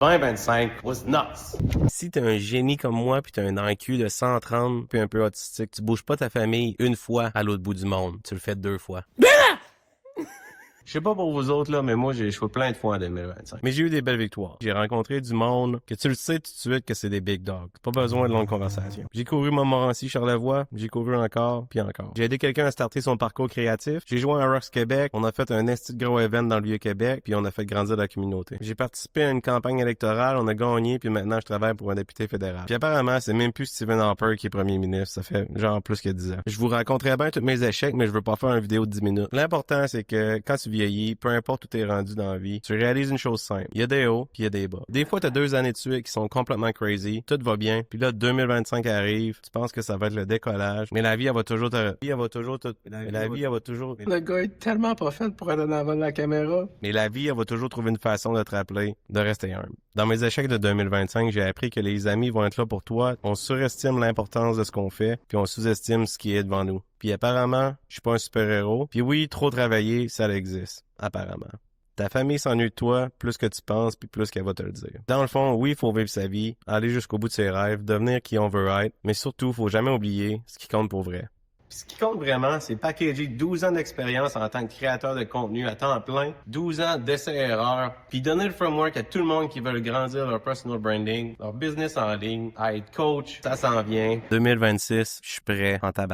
2025 was nuts. Si t'es un génie comme moi puis t'as un IQ de 130 puis un peu autistique, tu bouges pas ta famille une fois à l'autre bout du monde. Tu le fais 2 fois. Je sais pas pour vous autres, là, mais moi, j'ai échoué plein de fois en 2025. Mais j'ai eu des belles victoires. J'ai rencontré du monde que tu le sais tout de suite que c'est des big dogs. Pas besoin de longues conversations. J'ai couru Montmorency-Charlevoix, j'ai couru encore, puis encore. J'ai aidé quelqu'un à starter son parcours créatif. J'ai joué à Rocks Québec, on a fait un esti de gros event dans le Vieux-Québec, puis on a fait grandir la communauté. J'ai participé à une campagne électorale, on a gagné, puis maintenant je travaille pour un député fédéral. Puis apparemment, c'est même plus Stephen Harper qui est premier ministre, ça fait genre plus que 10 ans. Je vous raconterai bien tous mes échecs, mais je veux pas faire une vidéo de 10 minutes. L'important, c'est que quand tu vieillis, peu importe où t'es rendu dans la vie, tu réalises une chose simple. Il y a des hauts, puis il y a des bas. Des fois, t'as 2 années de suite qui sont complètement crazy, tout va bien, puis là, 2025 arrive, tu penses que ça va être le décollage, mais la vie, elle va toujours te... La vie, elle va toujours... Le gars est tellement pas fait pour être en avant de la caméra. Mais la vie, elle va toujours trouver une façon de te rappeler de rester humble. Dans mes échecs de 2025, j'ai appris que les amis vont être là pour toi. On surestime l'importance de ce qu'on fait, puis on sous-estime ce qui est devant nous. Puis apparemment, je suis pas un super-héros. Puis oui, trop travailler, ça existe. Apparemment. Ta famille s'ennuie de toi plus que tu penses puis plus qu'elle va te le dire. Dans le fond, oui, il faut vivre sa vie, aller jusqu'au bout de ses rêves, devenir qui on veut être, mais surtout, faut jamais oublier ce qui compte pour vrai. Puis ce qui compte vraiment, c'est packager 12 ans d'expérience en tant que créateur de contenu à temps plein, 12 ans d'essais-erreurs, puis donner le framework à tout le monde qui veut grandir leur personal branding, leur business en ligne, à être coach, ça s'en vient. 2026, je suis prêt en tabac.